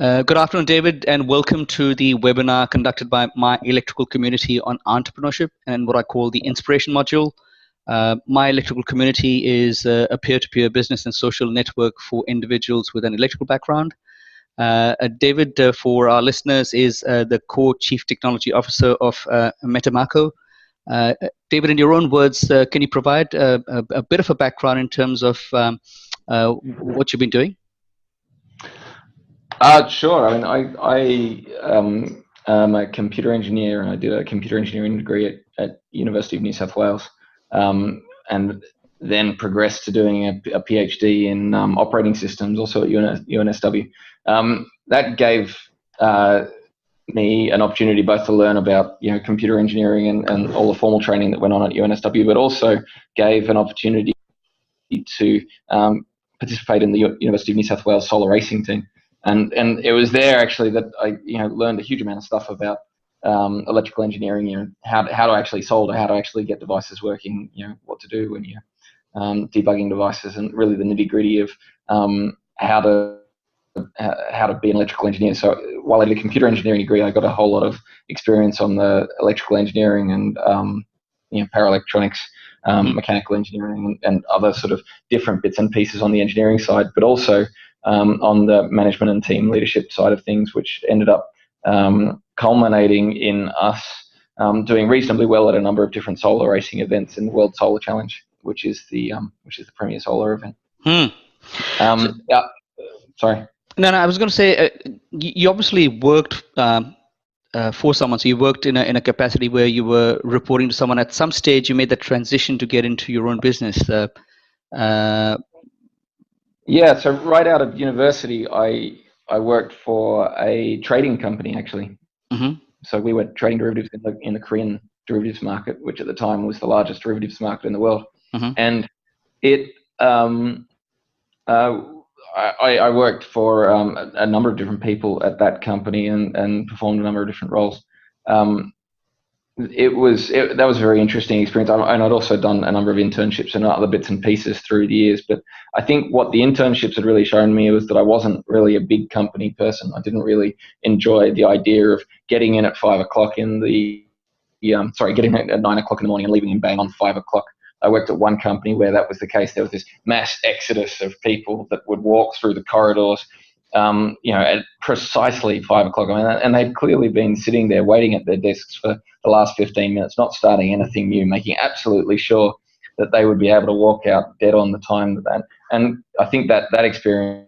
Good afternoon, David, and welcome to the webinar conducted by MyElectricalCommunity on entrepreneurship and what I call the inspiration module. MyElectricalCommunity is a peer-to-peer business and social network for individuals with an electrical background. David, for our listeners, is the co-chief technology officer of Metamaco. David, in your own words, can you provide a bit of a background in terms of what you've been doing? Sure. I mean, I am a computer engineer, and I did a computer engineering degree at University of New South Wales, and then progressed to doing a PhD in operating systems, also at UNSW. That gave me an opportunity both to learn about computer engineering and all the formal training that went on at UNSW, but also gave an opportunity to participate in the University of New South Wales solar racing team. And it was there actually that I learned a huge amount of stuff about electrical engineering, how to actually solder, how to actually get devices working, what to do when you're debugging devices, and really the nitty gritty of how to be an electrical engineer. So while I did a computer engineering degree, I got a whole lot of experience on the electrical engineering and power electronics, mechanical engineering, and other sort of different bits and pieces on the engineering side, but also on the management and team leadership side of things, which ended up culminating in us doing reasonably well at a number of different solar racing events in the World Solar Challenge, which is the premier solar event. Yeah, sorry. No, I was going to say you obviously worked for someone, so you worked in a capacity where you were reporting to someone. At some stage, you made that transition to get into your own business. Yeah, so right out of university, I worked for a trading company actually. Mm-hmm. So we were trading derivatives in the Korean derivatives market, which at the time was the largest derivatives market in the world. Mm-hmm. And it, I worked for a number of different people at that company and performed a number of different roles. That was a very interesting experience, and I'd also done a number of internships and other bits and pieces through the years. But I think what the internships had really shown me was that I wasn't really a big company person. I didn't really enjoy the idea of getting in at 5 o'clock getting in at 9 o'clock in the morning and leaving in bang on 5 o'clock. I worked at one company where that was the case. There was this mass exodus of people that would walk through the corridors at precisely 5 o'clock. And they'd clearly been sitting there waiting at their desks for the last 15 minutes, not starting anything new, making absolutely sure that they would be able to walk out dead on the time. And I think that experience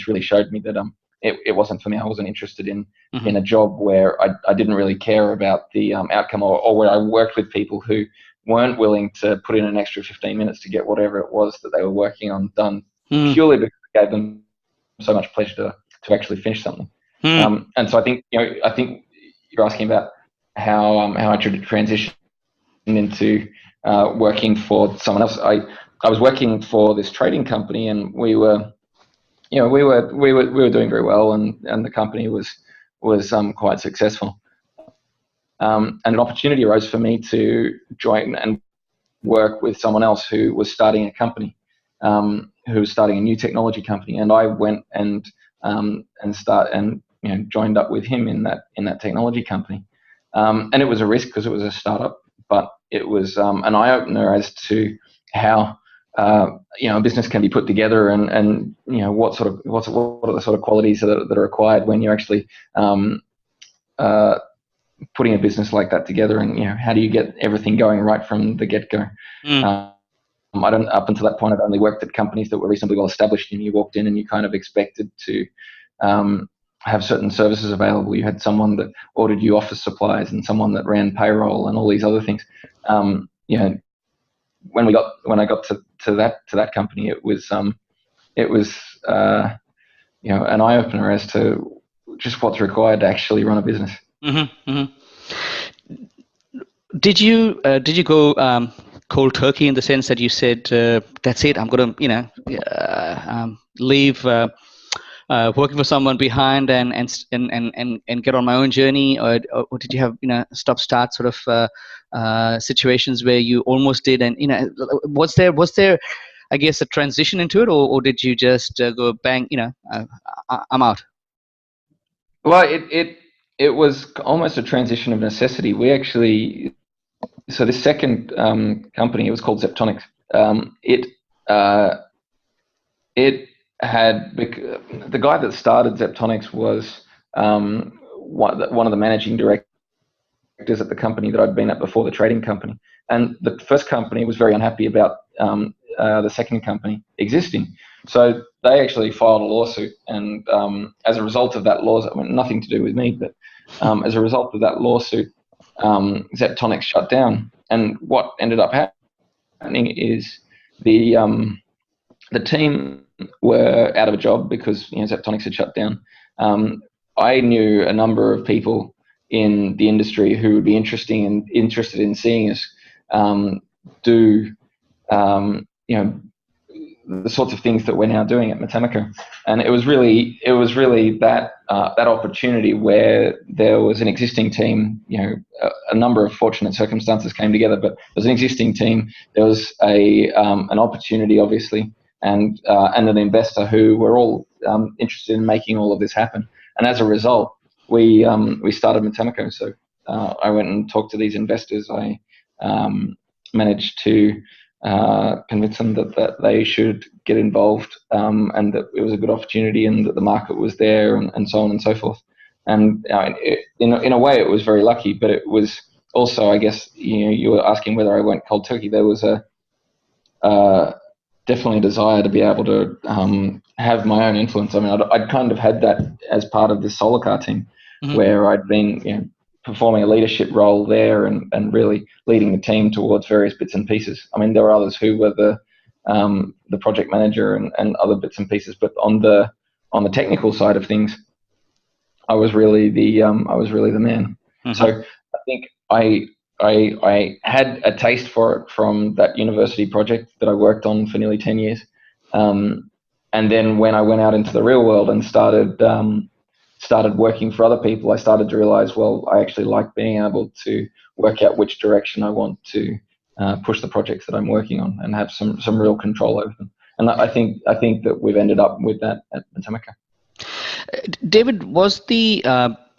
really showed me that it wasn't for me. I wasn't interested in a job where I didn't really care about the outcome, or where I worked with people who weren't willing to put in an extra 15 minutes to get whatever it was that they were working on done, purely because it gave them so much pleasure to actually finish something. And so I think you're asking about how I transitioned into working for someone else. I was working for this trading company, and we were doing very well, and the company was quite successful. And an opportunity arose for me to join and work with someone else who was starting a company, who was starting a new technology company, and I went and joined up with him in that technology company. And it was a risk because it was a startup, but it was an eye-opener as to how a business can be put together, and what are the sort of qualities that are required when you're actually putting a business like that together, and how do you get everything going right from the get-go. Up until that point, I'd only worked at companies that were reasonably well established, and you walked in and you kind of expected to have certain services available. You had someone that ordered you office supplies and someone that ran payroll and all these other things. When I got to that company, it was an eye opener as to just what's required to actually run a business. Mm-hmm, mm-hmm. Did you go cold turkey in the sense that you said, that's it, I'm going to leave working for someone behind and get on my own journey, or did you have stop-start sort of situations where you almost did, and was there I guess a transition into it, or did you just go bang, I'm out? Well, it was almost a transition of necessity. We actually, so this second company, it was called Zeptonics. It it had the guy that started Zeptonics was one of the managing directors at the company that I'd been at before, the trading company. And the first company was very unhappy about the second company existing. So they actually filed a lawsuit. And as a result of that lawsuit, I mean, nothing to do with me, but as a result of that lawsuit, Zeptonics shut down. And what ended up happening is the team were out of a job because Zeptonics had shut down. I knew a number of people in the industry who would be interested in seeing us do the sorts of things that we're now doing at Metamaco. And it was really that that opportunity where there was an existing team. A number of fortunate circumstances came together, but there was an existing team. There was an opportunity, obviously, and an investor who were all interested in making all of this happen. And as a result, we started Metamaco. So I went and talked to these investors. I managed to convince them that they should get involved, and that it was a good opportunity, and that the market was there, and so on and so forth. And in a way, it was very lucky, but it was also, I guess, you were asking whether I went cold turkey. There was a definitely a desire to be able to have my own influence. I mean, I'd kind of had that as part of the solar car team, where I'd been performing a leadership role there and really leading the team towards various bits and pieces. I mean, there were others who were the project manager and other bits and pieces, but on the technical side of things, I was really the man. So I think I had a taste for it from that university project that I worked on for nearly 10 years. And then when I went out into the real world and started working for other people, I started to realize, well, I actually like being able to work out which direction I want to push the projects that I'm working on and have some real control over them. And I think that we've ended up with that at Metamaco. David, was the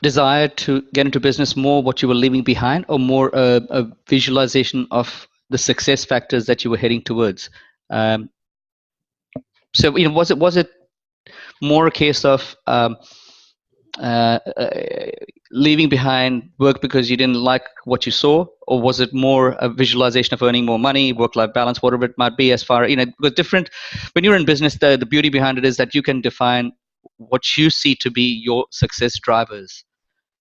desire to get into business more what you were leaving behind, or more a visualization of the success factors that you were heading towards? So was it more a case of leaving behind work because you didn't like what you saw, or was it more a visualization of earning more money, work-life balance, whatever it might be? As far because different, when you're in business, the beauty behind it is that you can define what you see to be your success drivers.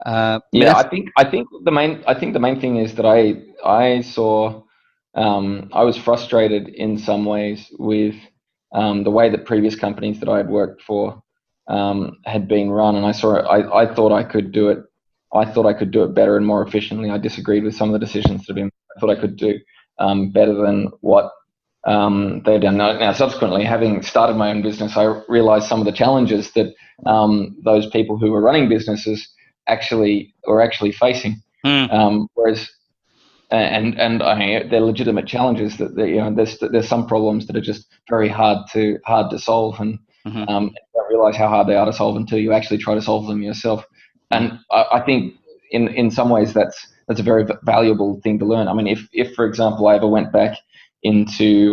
I think the main thing is that I saw I was frustrated in some ways with the way that previous companies that I had worked for had been run, and I thought I could do it. I thought I could do it better and more efficiently. I disagreed with some of the decisions that have been. I thought I could do better than what they've done. Now, subsequently, having started my own business, I realized some of the challenges that those people who were running businesses were actually facing. Whereas, and I mean, they're legitimate challenges that there's some problems that are just very hard to solve, and you don't realize how hard they are to solve until you actually try to solve them yourself. And I think in some ways that's a very valuable thing to learn. I mean, if for example I ever went back into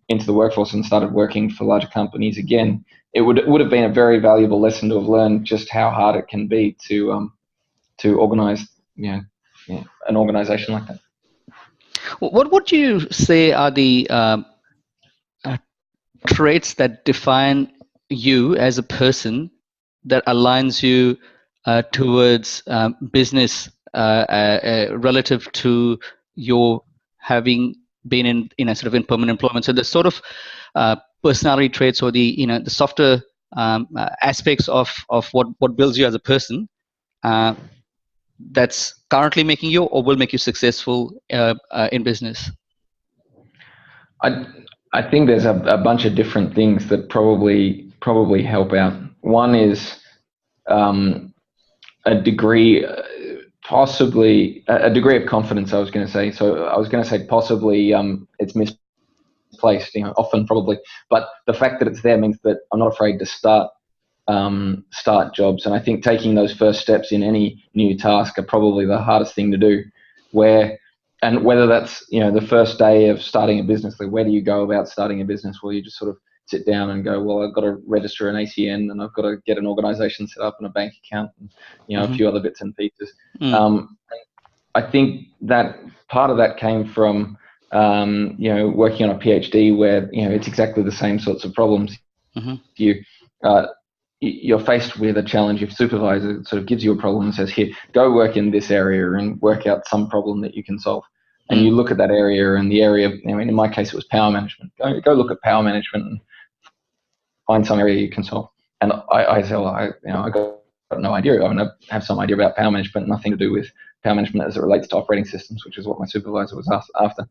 the workforce and started working for larger companies again, it would have been a very valuable lesson to have learned just how hard it can be to organize an organization like that. What would you say are the traits that define you as a person, that aligns you towards business relative to your having been in a sort of in permanent employment? So the sort of personality traits, or the the softer aspects of what builds you as a person, that's currently making you or will make you successful in business? I think there's a bunch of different things that probably help out. One is a degree, possibly a degree of confidence. I was going to say. So I was going to say possibly it's misplaced. Often probably, but the fact that it's there means that I'm not afraid to start start jobs. And I think taking those first steps in any new task are probably the hardest thing to do. And whether that's, the first day of starting a business, like where do you go about starting a business? Well, you just sort of sit down and go, well, I've got to register an ACN and I've got to get an organization set up and a bank account and, a few other bits and pieces. I think that part of that came from, working on a PhD where, it's exactly the same sorts of problems. You're faced with a challenge. Your supervisor sort of gives you a problem and says, here, go work in this area and work out some problem that you can solve. And you look at that area, and the area, in my case, it was power management. Go look at power management and find some area you can solve. And I say, well, I got no idea. I mean, I have some idea about power management, nothing to do with power management as it relates to operating systems, which is what my supervisor was after.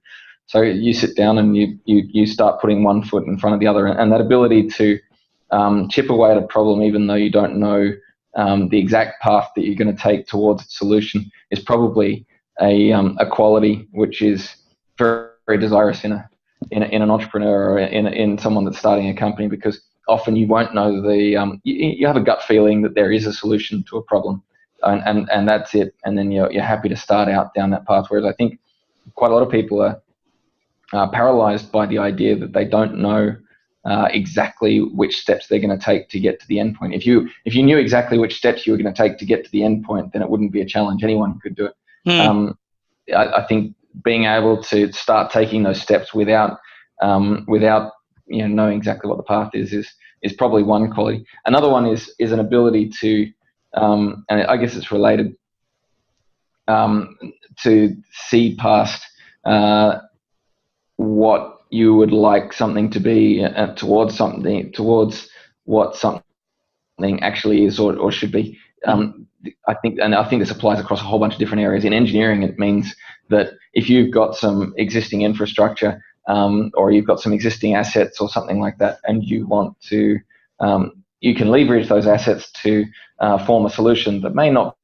So you sit down and you start putting one foot in front of the other, and that ability to chip away at a problem, even though you don't know the exact path that you're going to take towards its solution, is probably a quality which is very, very desirous in an entrepreneur or in someone that's starting a company, because often you won't know you have a gut feeling that there is a solution to a problem, and that's it, and then you're happy to start out down that path. Whereas I think quite a lot of people are paralyzed by the idea that they don't know exactly which steps they're going to take to get to the end point. If you knew exactly which steps you were going to take to get to the end point, then it wouldn't be a challenge. Anyone could do it. I think being able to start taking those steps without knowing exactly what the path is probably one quality. Another one is an ability to, and I guess it's related, to see past what you would like something to be towards what something actually is or should be. I think this applies across a whole bunch of different areas. In engineering, it means that if you've got some existing infrastructure or you've got some existing assets or something like that, and you want to, you can leverage those assets to form a solution that may not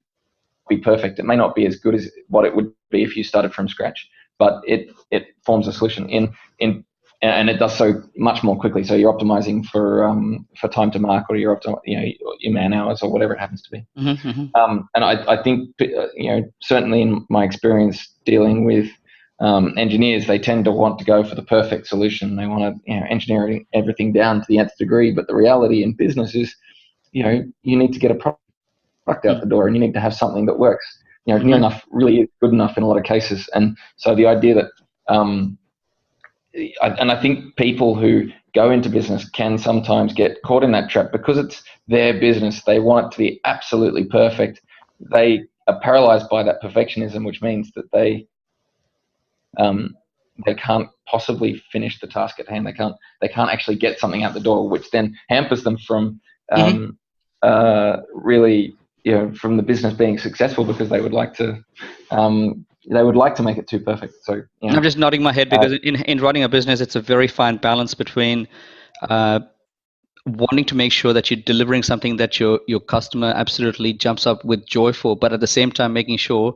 be perfect. It may not be as good as what it would be if you started from scratch, but it forms a solution and it does so much more quickly. So you're optimizing for time to market, or you're your man hours, or whatever it happens to be. And I think certainly in my experience dealing with engineers, they tend to want to go for the perfect solution. They want to engineer everything down to the nth degree. But the reality in business is, you need to get a product out the door, and you need to have something that works. Near enough really is good enough in a lot of cases. And so the idea that I think people who go into business can sometimes get caught in that trap because it's their business. They want it to be absolutely perfect. They are paralyzed by that perfectionism, which means that they can't possibly finish the task at hand. They can't actually get something out the door, which then hampers them from really, from the business being successful, because they would like to make it too perfect. So I'm just nodding my head because in running a business, it's a very fine balance between wanting to make sure that you're delivering something that your customer absolutely jumps up with joy for, but at the same time making sure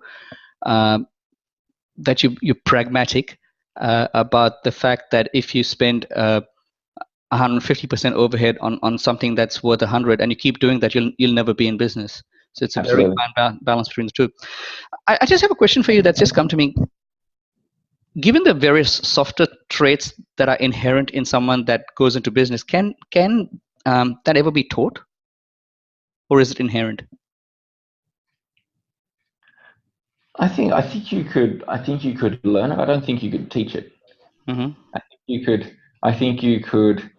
that you're pragmatic about the fact that if you spend 150% overhead on something that's worth 100, and you keep doing that, you'll never be in business. So it's a very fine balance between the two. I just have a question for you that's just come to me. Given the various softer traits that are inherent in someone that goes into business, can that ever be taught, or is it inherent? I think you could learn it. I don't think you could teach it. I think you could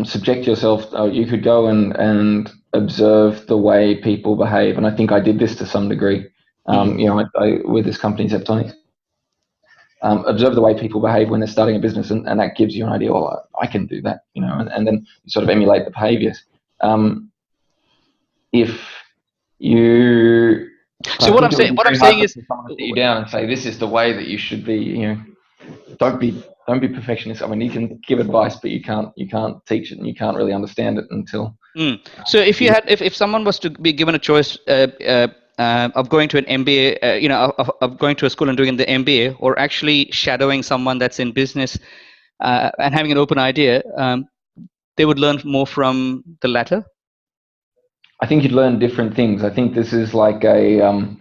subject yourself. You could go and observe the way people behave, and I think I did this to some degree. With this company Zeptonics, observe the way people behave when they're starting a business, and that gives you an idea. Well, I can do that, and then you sort of emulate the behaviors. If you So what I'm saying is, sit you down and say, this is the way that you should be. Don't be perfectionist. I mean, you can give advice, but you can't teach it, and you can't really understand it until. So if someone was to be given a choice of going to an MBA, of going to a school and doing the MBA, or actually shadowing someone that's in business and having an open idea, they would learn more from the latter. I think you'd learn different things. I think this is like in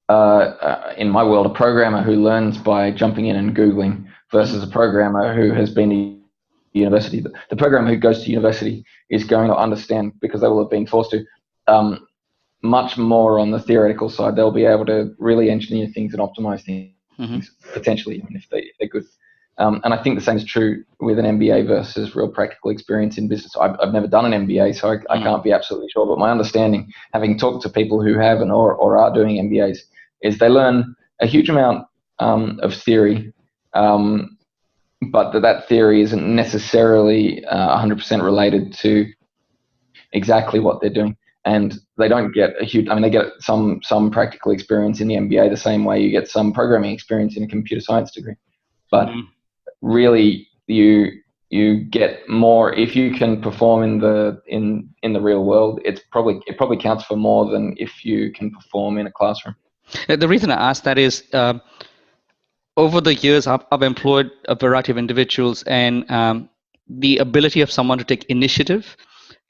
my world, a programmer who learns by jumping in and Googling versus a programmer who has been to university. The programmer who goes to university is going to understand, because they will have been forced to, much more on the theoretical side. They'll be able to really engineer things and optimize things, potentially, even if they're good. And I think the same is true with an MBA versus real practical experience in business. I've never done an MBA, so I can't be absolutely sure. But my understanding, having talked to people who have or are doing MBAs, is they learn a huge amount of theory, but that theory isn't necessarily 100% related to exactly what they're doing. And they don't get a huge, they get some practical experience in the MBA the same way you get some programming experience in a computer science degree. But really, you get more if you can perform in the real world. It probably counts for more than if you can perform in a classroom. The reason I ask that is, over the years, I've employed a variety of individuals, and the ability of someone to take initiative,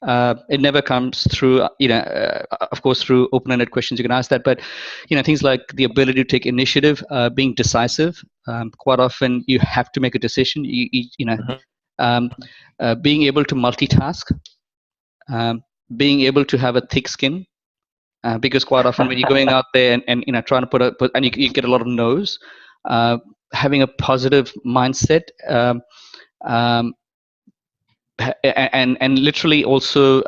it never comes through, of course, through open-ended questions you can ask that, but things like the ability to take initiative, being decisive. Quite often, you have to make a decision. Being able to multitask, being able to have a thick skin. Because quite often when you're going out there and trying to put and you get a lot of no's, having a positive mindset, and literally also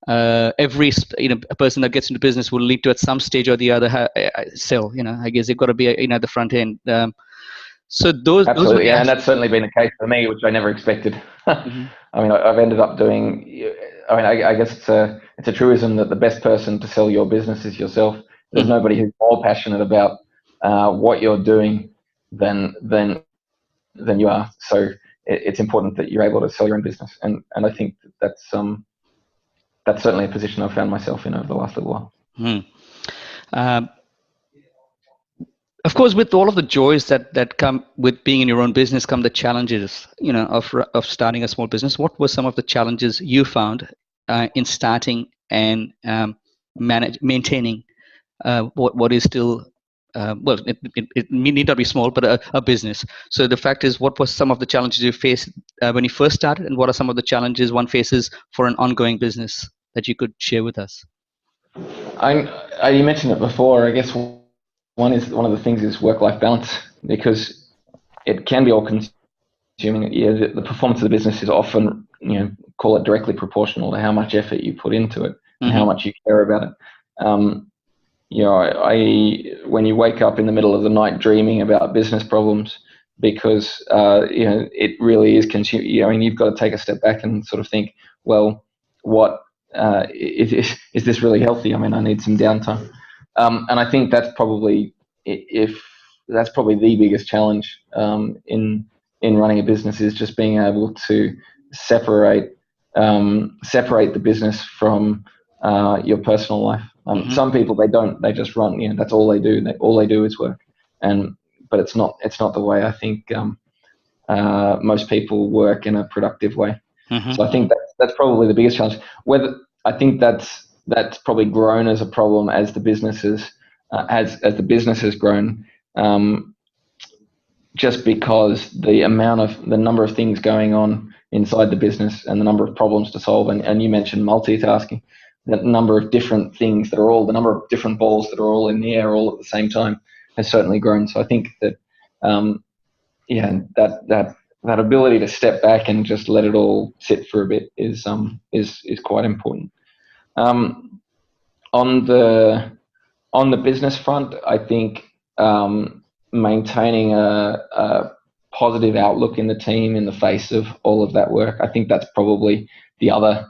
every a person that gets into business will lead to at some stage or the other sell. I guess you've got to be at the front end. So those absolutely, and that's certainly been the case for me, which I never expected. I've ended up doing. I guess it's a truism that the best person to sell your business is yourself. There's nobody who's more passionate about what you're doing than you are. So it's important that you're able to sell your own business, and I think that's certainly a position I've found myself in over the last little while. Of course, with all of the joys that come with being in your own business come the challenges, of starting a small business. What were some of the challenges you found in starting and maintaining what is still, it need not be small, but a business. So the fact is, what were some of the challenges you faced when you first started, and what are some of the challenges one faces for an ongoing business that you could share with us? You mentioned it before. I guess one of the things is work-life balance, because it can be all-consuming. The performance of the business is often, call it directly proportional to how much effort you put into it and how much you care about it. When you wake up in the middle of the night dreaming about business problems, because it really is consuming. You've got to take a step back and sort of think, well, what is this really healthy? I need some downtime. And I think that's probably the biggest challenge in running a business, is just being able to separate the business from your personal life. Some people, they just run. That's all they do. All they do is work. But it's not the way I think most people work in a productive way. So I think that's probably the biggest challenge. I think that's probably grown as a problem as the business has grown, just because the number of things going on inside the business and the number of problems to solve, and you mentioned multitasking, the number of different things the number of different balls that are all in the air all at the same time has certainly grown. So I think that that ability to step back and just let it all sit for a bit is quite important. On the business front, I think maintaining a positive outlook in the team in the face of all of that work, I think that's probably the other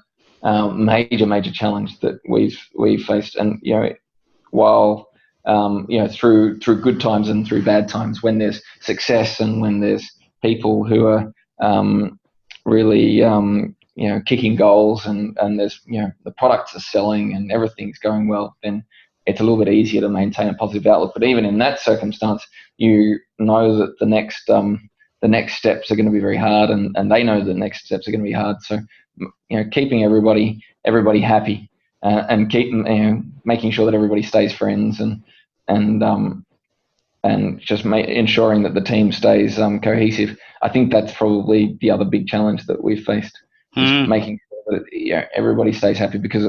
major challenge that we've faced. And while through good times and through bad times, when there's success and when there's people who are really kicking goals and there's the products are selling and everything's going well, then it's a little bit easier to maintain a positive outlook. But even in that circumstance, you know that the next steps are going to be very hard, and they know the next steps are going to be hard. So keeping everybody happy and keep making sure that everybody stays friends and just ensuring that the team stays cohesive. I think that's probably the other big challenge that we've faced, is making sure that everybody stays happy, because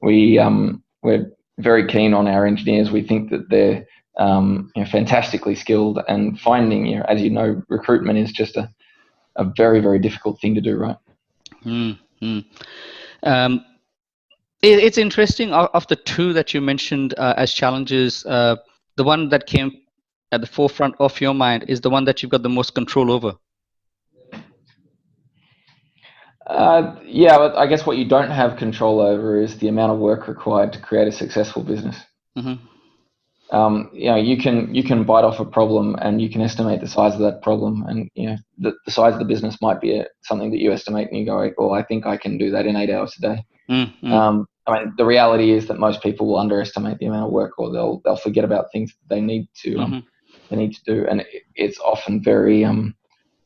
we're very keen on our engineers. We think that they're fantastically skilled, and finding, as you know, recruitment is just a very, very difficult thing to do, right? It's interesting. Of the two that you mentioned as challenges, the one that came at the forefront of your mind is the one that you've got the most control over. Yeah, but I guess what you don't have control over is the amount of work required to create a successful business. You can bite off a problem, and you can estimate the size of that problem, and the size of the business might be something that you estimate, and you go, well, I think I can do that in 8 hours a day. The reality is that most people will underestimate the amount of work, or they'll forget about things that they need to do, and it's often very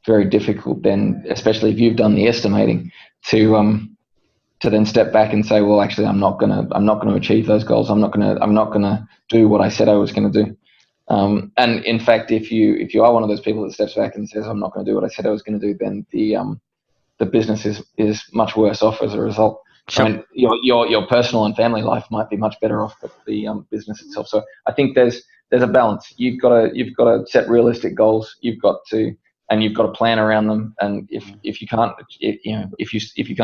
very difficult then, especially if you've done the estimating, to then step back and say, well, actually, I'm not gonna achieve those goals. I'm not gonna do what I said I was gonna do. And in fact, if you are one of those people that steps back and says, I'm not gonna do what I said I was gonna do, then the business is much worse off as a result. Sure. I mean, your personal and family life might be much better off, but the business itself. So I think there's a balance. You've got to set realistic goals. You've got to plan around them. And if you can't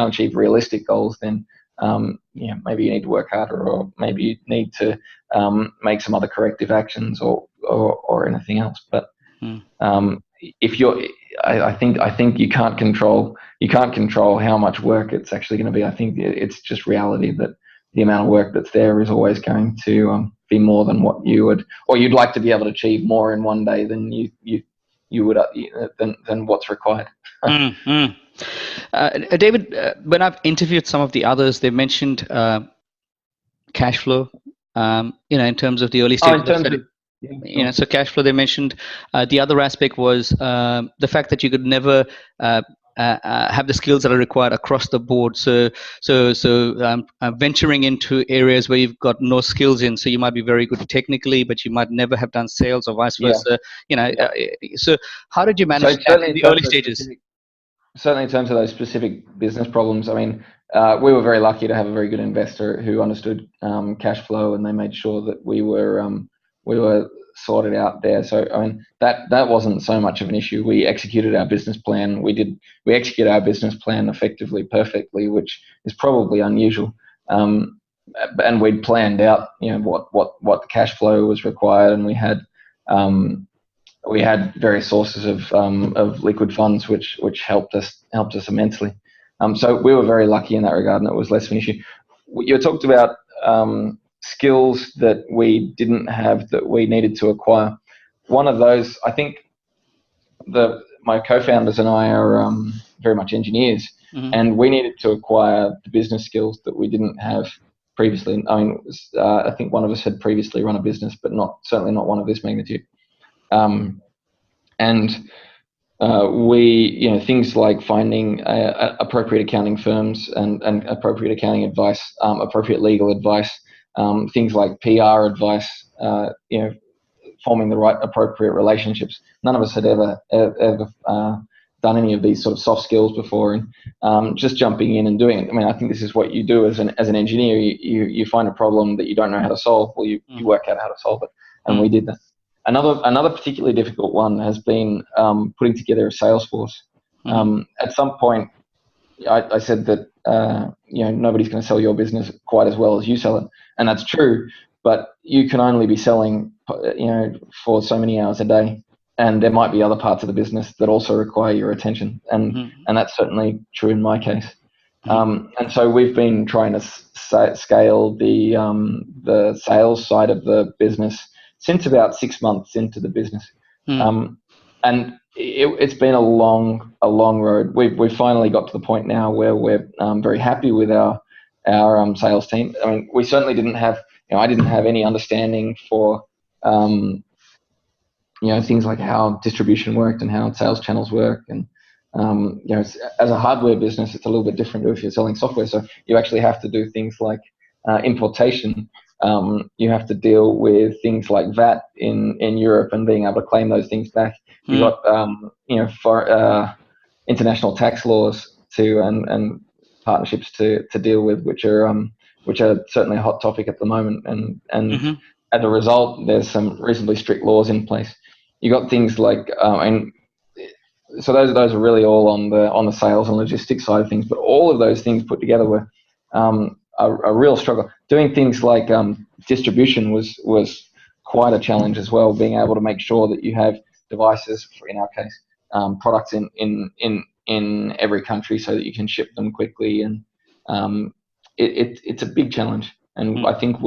achieve realistic goals, then maybe you need to work harder, or maybe you need to make some other corrective actions or anything else. But I think you can't control how much work it's actually going to be. I think it's just reality that the amount of work that's there is always going to be more than what you'd like to be able to achieve more in one day than you would than what's required. David, when I've interviewed some of the others, they mentioned cash flow. In terms of the early stage of the study. So cash flow they mentioned. The other aspect was the fact that you could never have the skills that are required across the board. So venturing into areas where you've got no skills in, so you might be very good technically, but you might never have done sales, or vice versa. So how did you manage that in the early stages? Certainly, in terms of those specific business problems, I mean, we were very lucky to have a very good investor who understood cash flow, and they made sure that we were sorted out there. So I mean, that wasn't so much of an issue. We executed our business plan. We executed our business plan effectively, perfectly, which is probably unusual. And we'd planned out, what the cash flow was required, and we had various sources of liquid funds which helped us immensely. So we were very lucky in that regard, and it was less of an issue. You talked about skills that we didn't have that we needed to acquire. One of those, I think, my co-founders and I are very much engineers, and we needed to acquire the business skills that we didn't have previously. I mean, I think one of us had previously run a business, but certainly not one of this magnitude. We, things like finding appropriate accounting firms and appropriate accounting advice, appropriate legal advice, things like PR advice, forming the right appropriate relationships. None of us had ever done any of these sort of soft skills before, and just jumping in and doing it. I mean, I think this is what you do as an engineer. You find a problem that you don't know how to solve. Well, you work out how to solve it, and we did that. Another particularly difficult one has been putting together a sales force. At some point, I said that nobody's going to sell your business quite as well as you sell it, and that's true. But you can only be selling, for so many hours a day, and there might be other parts of the business that also require your attention, and that's certainly true in my case. And so we've been trying to scale the sales side of the business since about 6 months into the business, and it's been a long road. We've finally got to the point now where we're very happy with our sales team. I mean, we certainly didn't have, I didn't have any understanding for things like how distribution worked and how sales channels work, and as a hardware business, it's a little bit different to if you're selling software. So you actually have to do things like importation. You have to deal with things like VAT in Europe and being able to claim those things back. You've got for international tax laws and partnerships to deal with, which are certainly a hot topic at the moment. And as a result, there's some reasonably strict laws in place. You got things like and so those are really all on the sales and logistics side of things. But all of those things put together were a real struggle. Doing things like distribution was quite a challenge as well. Being able to make sure that you have devices, in our case, products in every country so that you can ship them quickly, and it's a big challenge. And I think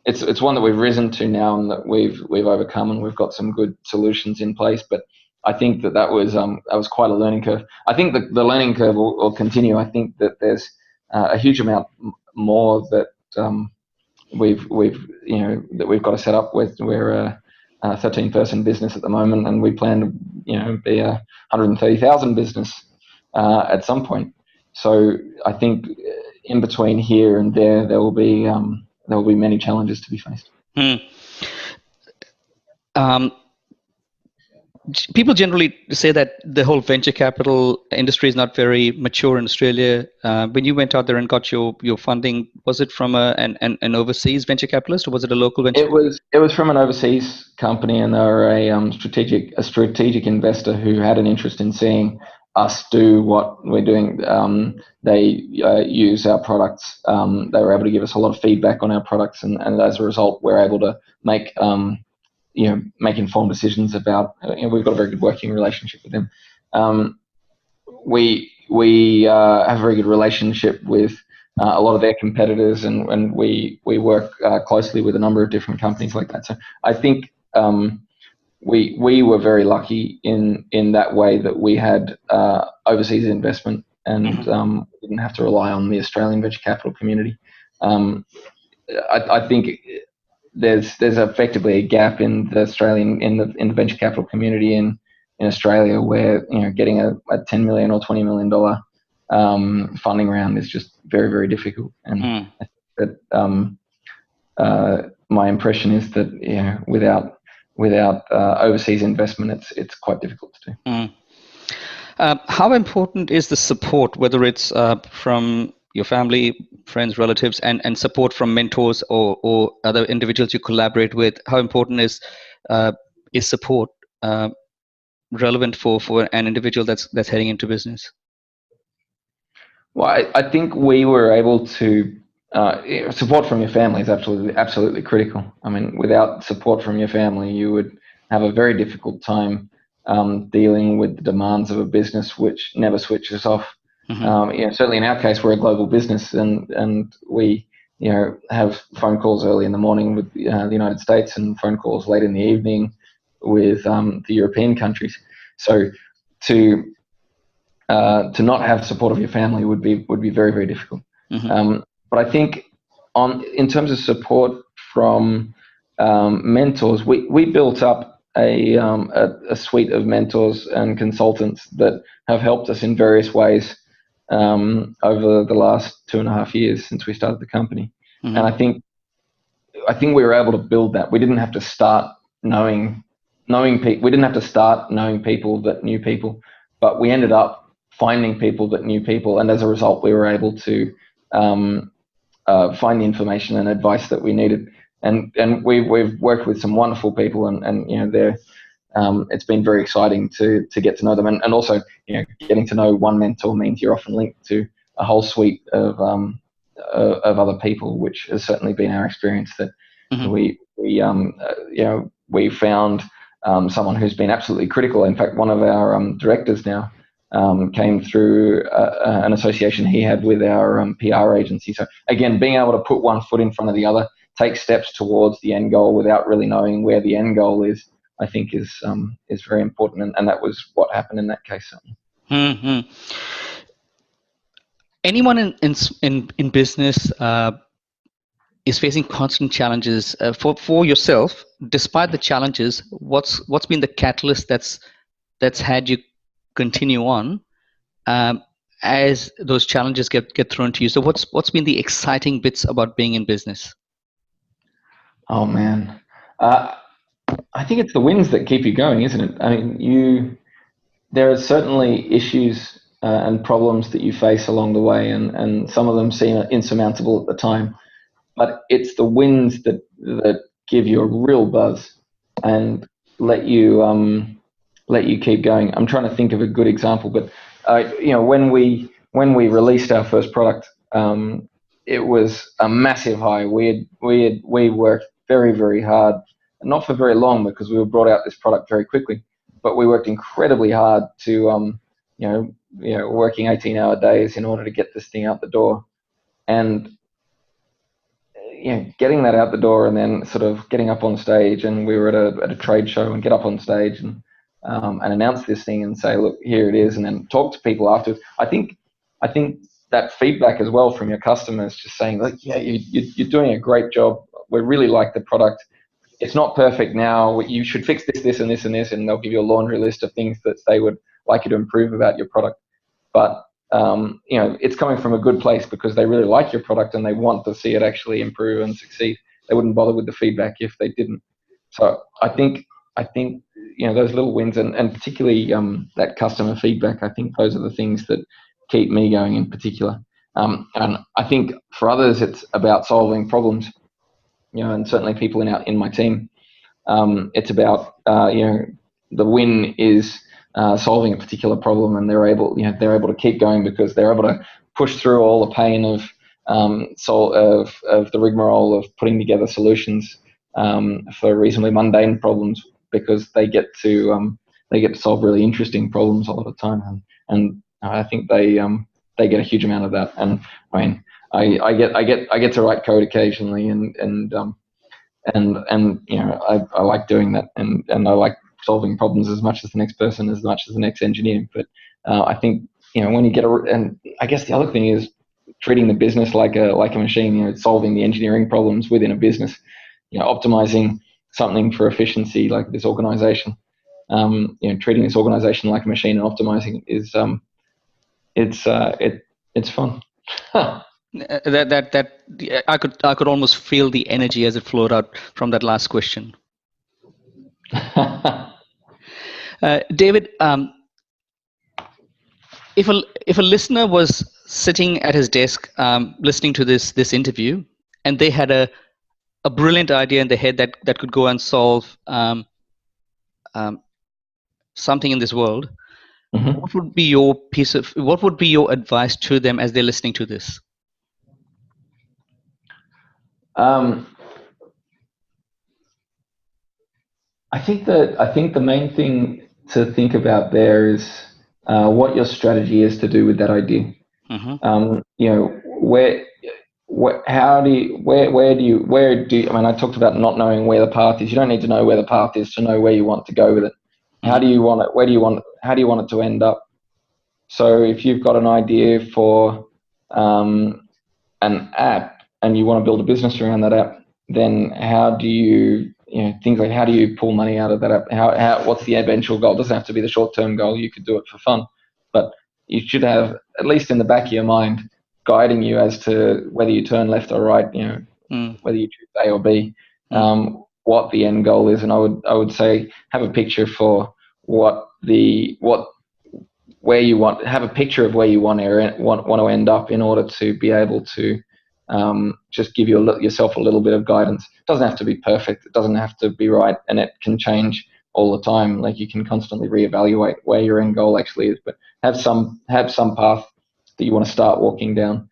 it's one that we've risen to now and that we've overcome, and we've got some good solutions in place. But I think that was quite a learning curve. I think the learning curve will continue. I think that there's a huge amount more that we've got to set up with. We're a 13-person business at the moment, and we plan to be a 130,000 business at some point. So I think in between here and there will be many challenges to be faced. People generally say that the whole venture capital industry is not very mature in Australia. When you went out there and got your funding, was it from an overseas venture capitalist, or was it a local venture? It was from an overseas company, and they were a strategic investor who had an interest in seeing us do what we're doing. They use our products. They were able to give us a lot of feedback on our products, and as a result, we're able to make informed decisions about. We've got a very good working relationship with them. We have a very good relationship with a lot of their competitors, and we work closely with a number of different companies like that. So I think we were very lucky in that way that we had overseas investment and didn't have to rely on the Australian venture capital community. I think there's effectively a gap in the Australian in the venture capital community in Australia, where getting a $10 million or $20 million funding round is just very, very difficult. And my impression is that without overseas investment, it's quite difficult to do. How important is the support, whether it's from your family, friends, relatives, and support from mentors or other individuals you collaborate with? How important is support relevant for an individual that's heading into business? Well, I think we were able to support from your family is absolutely critical. I mean, without support from your family, you would have a very difficult time dealing with the demands of a business which never switches off. Certainly in our case, we're a global business, and we have phone calls early in the morning with the United States and phone calls late in the evening with the European countries. So to not have support of your family would be very, very difficult. But I think in terms of support from mentors, we built up a suite of mentors and consultants that have helped us in various ways over the last 2.5 years since we started the company. And I think we were able to build that. We didn't have to start knowing people. We didn't have to start knowing people that knew people, but we ended up finding people that knew people, and as a result, we were able to find the information and advice that we needed. And we've worked with some wonderful people, and they're it's been very exciting to get to know them, and also getting to know one mentor means you're often linked to a whole suite of other people, which has certainly been our experience. That we found someone who's been absolutely critical. In fact, one of our directors now came through an association he had with our PR agency. So again, being able to put one foot in front of the other, take steps towards the end goal without really knowing where the end goal is, I think is very important, and that was what happened in that case. Anyone in business is facing constant challenges. For yourself, despite the challenges, what's been the catalyst that's had you continue on as those challenges get thrown to you. So what's been the exciting bits about being in business? Oh man, I think it's the wins that keep you going, isn't it? I mean, there are certainly issues and problems that you face along the way, and some of them seem insurmountable at the time. But it's the wins that give you a real buzz and let you keep going. I'm trying to think of a good example, but when we released our first product, it was a massive high. We worked very, very hard, not for very long because we brought out this product very quickly, but we worked incredibly hard to working 18-hour days in order to get this thing out the door, and getting that out the door, and then sort of getting up on stage, and we were at a trade show, and get up on stage and announce this thing and say, look, here it is, and then talk to people afterwards. I think that feedback as well from your customers, just saying, like, yeah, you're doing a great job. We really like the product. It's not perfect now. You should fix this and this and this, and they'll give you a laundry list of things that they would like you to improve about your product. But it's coming from a good place because they really like your product and they want to see it actually improve and succeed. They wouldn't bother with the feedback if they didn't. So I think those little wins, and particularly that customer feedback, I think those are the things that keep me going in particular. And I think for others, it's about solving problems. And certainly people in my team, it's about the win is solving a particular problem, and they're able to keep going because they're able to push through all the pain of the rigmarole of putting together solutions for reasonably mundane problems, because they get to solve really interesting problems a lot of the time, and I think they get a huge amount of that. And I mean, I get to write code occasionally, and I like doing that, and I like solving problems as much as the next person, as much as the next engineer. But I think when you get and I guess the other thing is treating the business like a machine. Solving the engineering problems within a business. Optimizing something for efficiency, like this organization. Treating this organization like a machine and optimizing is it's fun. That I could almost feel the energy as it flowed out from that last question. David, if a listener was sitting at his desk listening to this interview, and they had a brilliant idea in their head that could go and solve something in this world, mm-hmm. What would be your advice to them as they're listening to this? I think the main thing to think about there is what your strategy is to do with that idea. Mm-hmm. I mean, I talked about not knowing where the path is. You don't need to know where the path is to know where you want to go with it. Mm-hmm. How do you want it to end up? So if you've got an idea for an app and you want to build a business around that app, then how do you things like, how do you pull money out of that app? What's the eventual goal? It doesn't have to be the short-term goal. You could do it for fun, but you should have, at least in the back of your mind, guiding you as to whether you turn left or right, whether you choose A or B, what the end goal is. And I would say have a picture for where you want, have a picture of where you want to end up in order to be able to just give yourself a little bit of guidance. It doesn't have to be perfect. It doesn't have to be right, and it can change all the time. Like, you can constantly reevaluate where your end goal actually is, but have some path that you want to start walking down,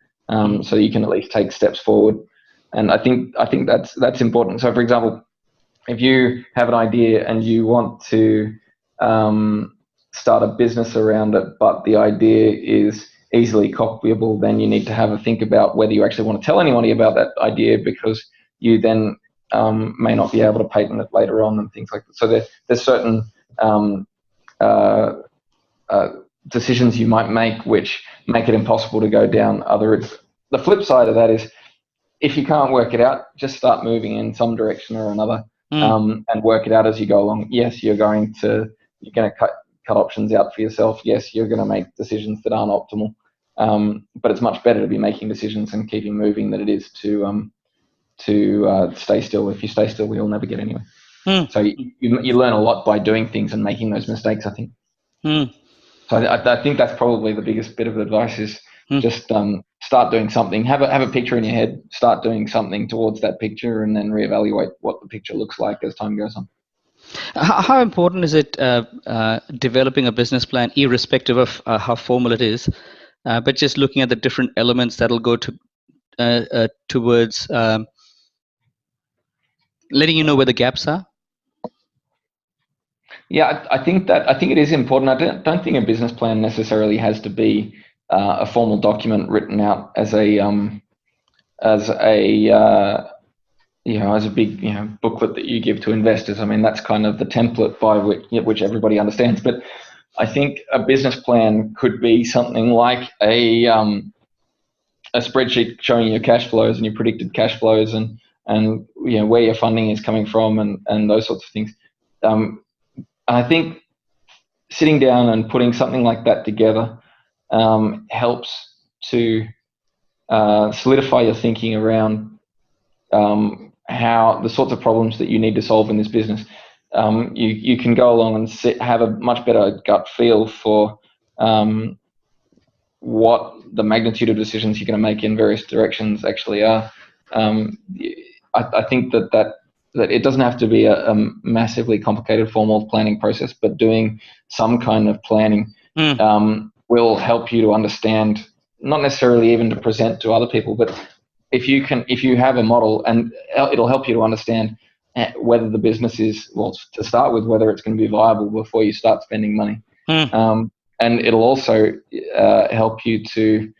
so you can at least take steps forward. And I think that's important. So, for example, if you have an idea and you want to start a business around it, but the idea is easily copyable, then you need to have a think about whether you actually want to tell anybody about that idea, because you then may not be able to patent it later on and things like that. So there's certain decisions you might make which make it impossible to go down other routes. The flip side of that is, if you can't work it out, just start moving in some direction or another, and work it out as you go along. Yes, you're going to cut options out for yourself, yes, you're going to make decisions that aren't optimal. But it's much better to be making decisions and keeping moving than it is to stay still. If you stay still, we'll never get anywhere. So you learn a lot by doing things and making those mistakes, I think. So I think that's probably the biggest bit of advice is just start doing something. Have a picture in your head. Start doing something towards that picture, and then reevaluate what the picture looks like as time goes on. How important is it developing a business plan, irrespective of how formal it is, but just looking at the different elements that'll go to towards letting you know where the gaps are? Yeah, I think it is important. I don't think a business plan necessarily has to be a formal document written out as a big booklet that you give to investors. I mean, that's kind of the template by which everybody understands. But I think a business plan could be something like a spreadsheet showing your cash flows and your predicted cash flows and where your funding is coming from and those sorts of things. I think sitting down and putting something like that together helps to solidify your thinking around how the sorts of problems that you need to solve in this business. You can go along and have a much better gut feel for what the magnitude of decisions you're going to make in various directions actually are. I think that it doesn't have to be a massively complicated formal planning process, but doing some kind of planning will help you to understand, not necessarily even to present to other people, but if you have a model, and it'll help you to understand whether the business is, well, to start with, whether it's going to be viable before you start spending money. And it'll also help you to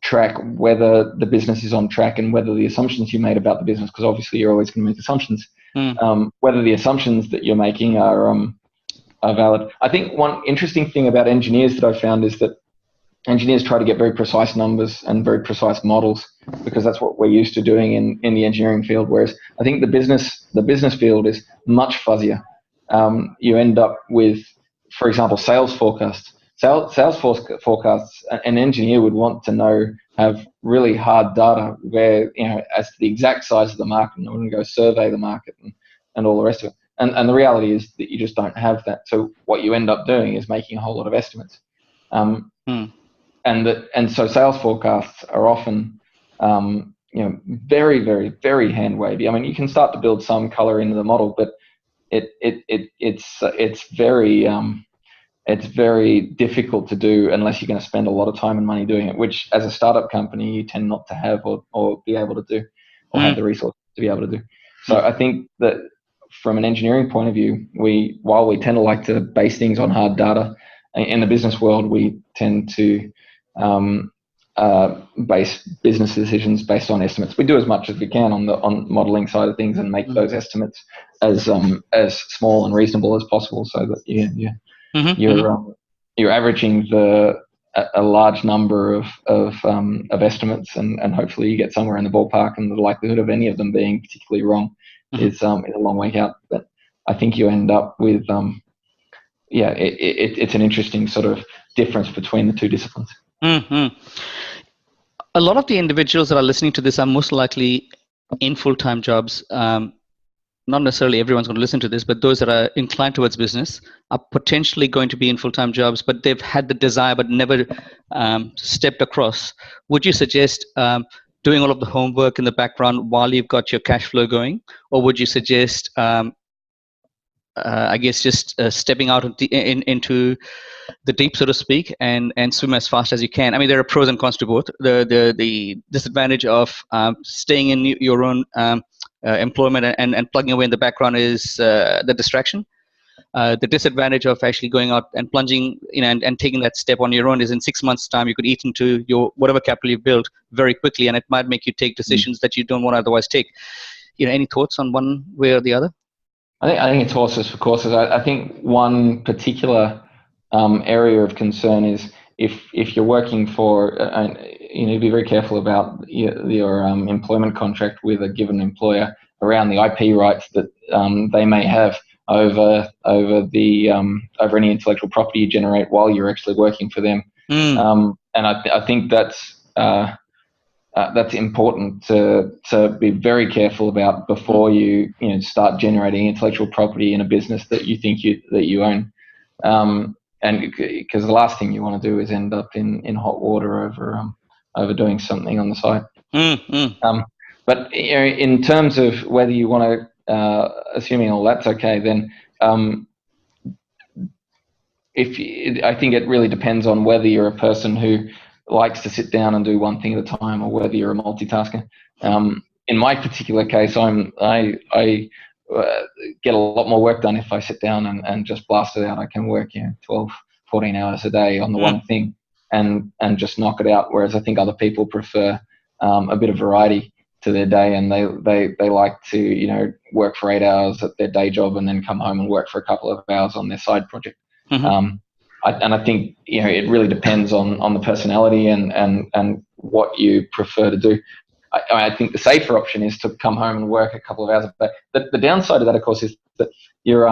track whether the business is on track and whether the assumptions you made about the business, because obviously you're always going to make assumptions, whether the assumptions that you're making are valid. I think one interesting thing about engineers that I found is that engineers try to get very precise numbers and very precise models because that's what we're used to doing in the engineering field, whereas I think the business field is much fuzzier. You end up with, for example, sales forecasts. Sales forecasts, an engineer would want to have really hard data where, as to the exact size of the market, and wouldn't go survey the market and all the rest of it. And the reality is that you just don't have that. So what you end up doing is making a whole lot of estimates. And so sales forecasts are often, very, very, very hand wavy. I mean, you can start to build some color into the model, but it's very difficult to do unless you're going to spend a lot of time and money doing it, which as a startup company you tend not to have or be able to do, or have the resources to be able to do. So I think that from an engineering point of view, while we tend to like to base things on hard data, in the business world we tend to base business decisions based on estimates. We do as much as we can on modeling side of things and make those estimates as small and reasonable as possible, so that you're averaging a large number of estimates, and hopefully you get somewhere in the ballpark, and the likelihood of any of them being particularly wrong is a long way out. But I think you end up with it's an interesting sort of difference between the two disciplines. A lot of the individuals that are listening to this are most likely in full-time jobs. Not necessarily everyone's going to listen to this, but those that are inclined towards business are potentially going to be in full-time jobs, but they've had the desire but never stepped across. Would you suggest doing all of the homework in the background while you've got your cash flow going, or would you suggest just stepping out into the deep, so to speak, and swim as fast as you can? I mean, there are pros and cons to both. The disadvantage of staying in your own employment and plugging away in the background is the distraction. The disadvantage of actually going out and plunging, and taking that step on your own is in 6 months' time you could eat into your whatever capital you've built very quickly, and it might make you take decisions that you don't want to otherwise take. Any thoughts on one way or the other? I think it's horses for courses. I think one particular area of concern is if you're working for, you need to be very careful about your employment contract with a given employer around the IP rights that they may have over the over any intellectual property you generate while you're actually working for them. And I think that's important to be very careful about before you start generating intellectual property in a business that you think you own. And because the last thing you want to do is end up in hot water over doing something on the side. But in terms of whether you want to, assuming all that's okay, then I think it really depends on whether you're a person who likes to sit down and do one thing at a time, or whether you're a multitasker. In my particular case, I get a lot more work done if I sit down and just blast it out. I can work 12, 14 hours a day on the one thing and just knock it out. Whereas I think other people prefer a bit of variety to their day, and they like to work for 8 hours at their day job and then come home and work for a couple of hours on their side project. I think it really depends on the personality and what you prefer to do. I think the safer option is to come home and work a couple of hours a day. The downside of that, of course, is that your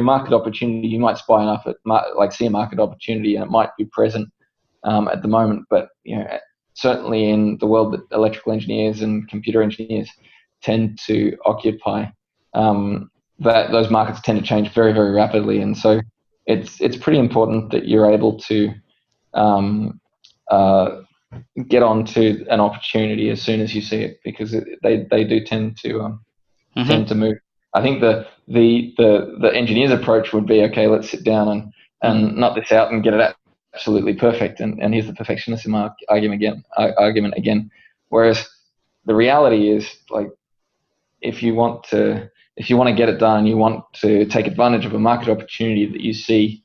market opportunity, you might spy enough see a market opportunity, and it might be present at the moment, but certainly in the world that electrical engineers and computer engineers tend to occupy, that those markets tend to change very, very rapidly, and so it's pretty important that you're able to get onto an opportunity as soon as you see it, because they do tend to move. I think the engineer's approach would be, okay, let's sit down and nut this out and get it absolutely perfect, and here's the perfectionism argument again. Whereas the reality is, like, if you want to get it done, and you want to take advantage of a market opportunity that you see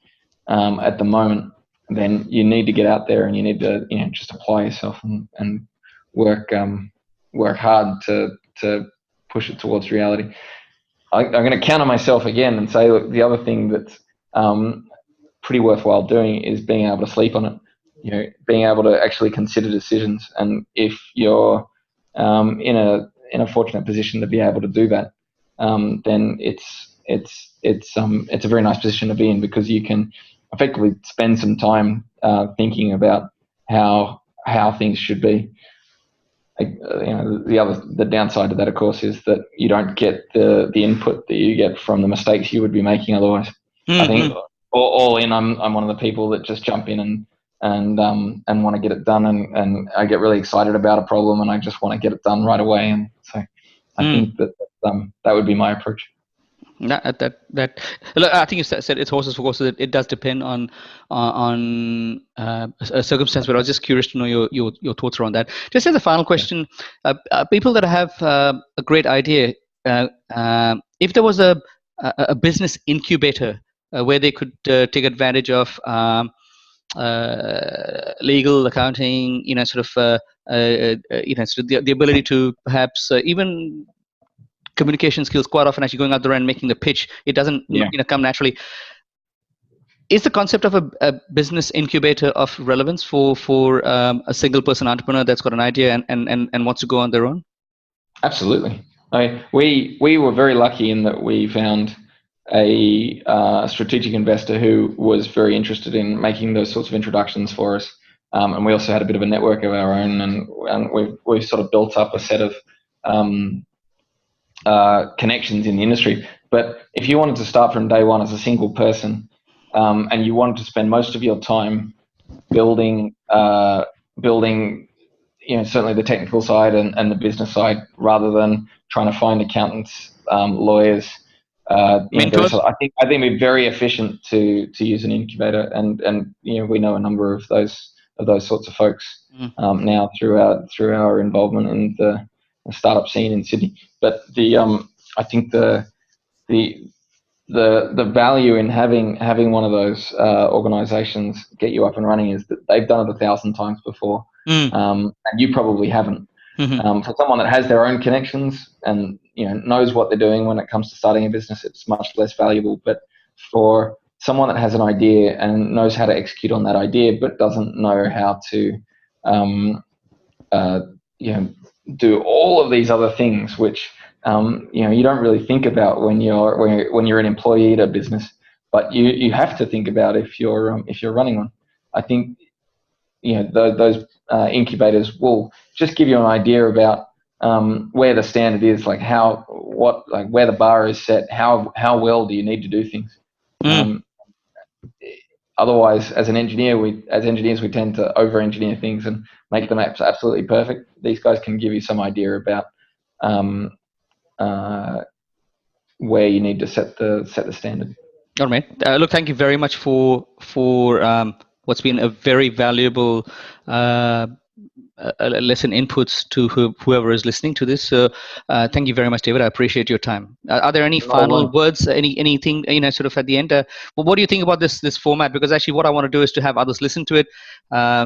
at the moment, then you need to get out there and you need to just apply yourself and work hard to push it towards reality. I'm going to counter myself again and say, look, the other thing that's pretty worthwhile doing is being able to sleep on it. Being able to actually consider decisions, and if you're in a fortunate position to be able to do that, then it's a very nice position to be in, because you can effectively spend some time thinking about how things should be. The downside to that, of course, is that you don't get the input that you get from the mistakes you would be making otherwise. I think all in, I'm one of the people that just jump in and want to get it done, and I get really excited about a problem and I just want to get it done right away. And so I think that would be my approach. Look, I think you said it's horses for courses. It does depend on a circumstance, but I was just curious to know your thoughts around that. Just as a final question, people that have a great idea, if there was a business incubator where they could take advantage of legal, accounting, sort of the ability to perhaps even communication skills, quite often actually going out there and making the pitch, it doesn't come naturally. Is the concept of a business incubator of relevance for a single person entrepreneur that's got an idea and wants to go on their own? Absolutely. We were very lucky in that we found a strategic investor who was very interested in making those sorts of introductions for us, and we also had a bit of a network of our own, and we've sort of built up a set of connections in the industry. But if you wanted to start from day one as a single person, and you wanted to spend most of your time building certainly the technical side and the business side, rather than trying to find accountants, lawyers, mentors. I think it'd be very efficient to use an incubator, and we know a number of those sorts of folks now through our involvement in the startup scene in Sydney. But I think the value in having one of those organizations get you up and running is that they've done it 1,000 times before, and you probably haven't. For someone that has their own connections and knows what they're doing when it comes to starting a business, it's much less valuable. But for someone that has an idea and knows how to execute on that idea, but doesn't know how to do all of these other things, which you don't really think about when you're an employee at a business, but you have to think about if you're running one. I think those incubators will just give you an idea about where the standard is, like where the bar is set, how well do you need to do things. Otherwise, as engineers, we tend to over-engineer things and make them absolutely perfect. These guys can give you some idea about where you need to set the standard. All right. Look, thank you very much for what's been a very valuable lesson inputs to whoever is listening to this. So thank you very much, David. I appreciate your time. Are there any final words, anything, sort of at the end? Well, what do you think about this format? Because actually what I want to do is to have others listen to it,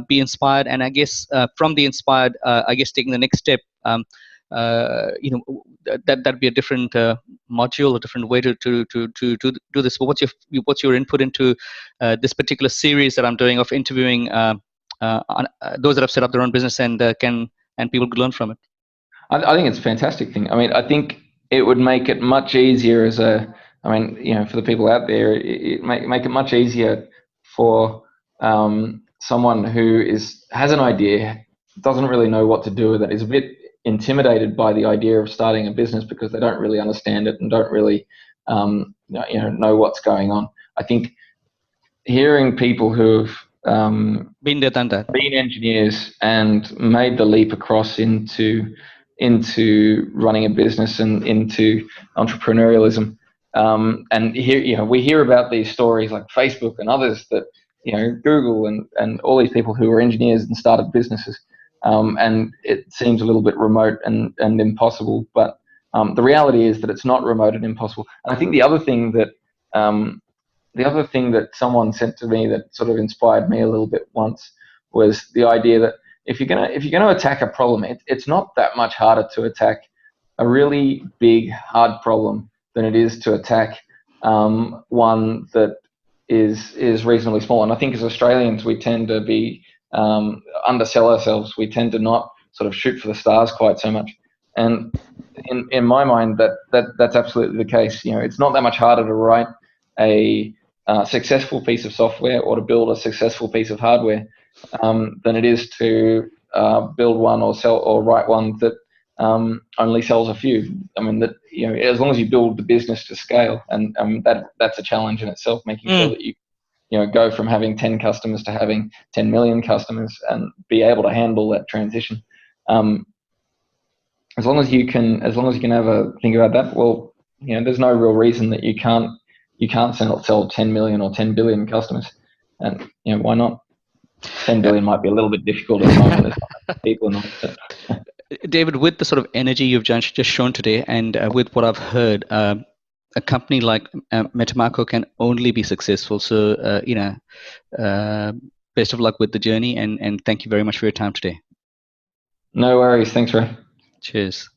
be inspired, and I guess from the inspired, I guess taking the next step, that'd be a different module, a different way to do this. But what's your input into this particular series that I'm doing of interviewing those that have set up their own business and people could learn from it? I think it's a fantastic thing. I mean, I think it would make it much easier for the people out there, it make it much easier for someone who has an idea, doesn't really know what to do with it, is a bit intimidated by the idea of starting a business because they don't really understand it and don't really know what's going on. I think hearing people who've been there, done that, been engineers and made the leap across into running a business and into entrepreneurialism, and here we hear about these stories like Facebook and others that Google and all these people who were engineers and started businesses. And it seems a little bit remote and impossible, but the reality is that it's not remote and impossible. And I think the other thing that someone said to me that sort of inspired me a little bit once was the idea that if you're gonna attack a problem, it's not that much harder to attack a really big, hard problem than it is to attack one that is reasonably small. And I think as Australians, we tend to be undersell ourselves. We tend to not sort of shoot for the stars quite so much. And in my mind, that's absolutely the case. It's not that much harder to write a successful piece of software or to build a successful piece of hardware than it is to build one or sell or write one that only sells a few. I mean, that as long as you build the business to scale, and that's a challenge in itself, making sure that you go from having 10 customers to having 10 million customers and be able to handle that transition. As long as you can have a think about that, well, there's no real reason that you can't sell 10 million or 10 billion customers. And why not? 10 billion might be a little bit difficult at the moment. There's not people in it. David, with the sort of energy you've just shown today, and with what I've heard, a company like Metamaco can only be successful. So, best of luck with the journey, and thank you very much for your time today. No worries. Thanks, Ray. Cheers.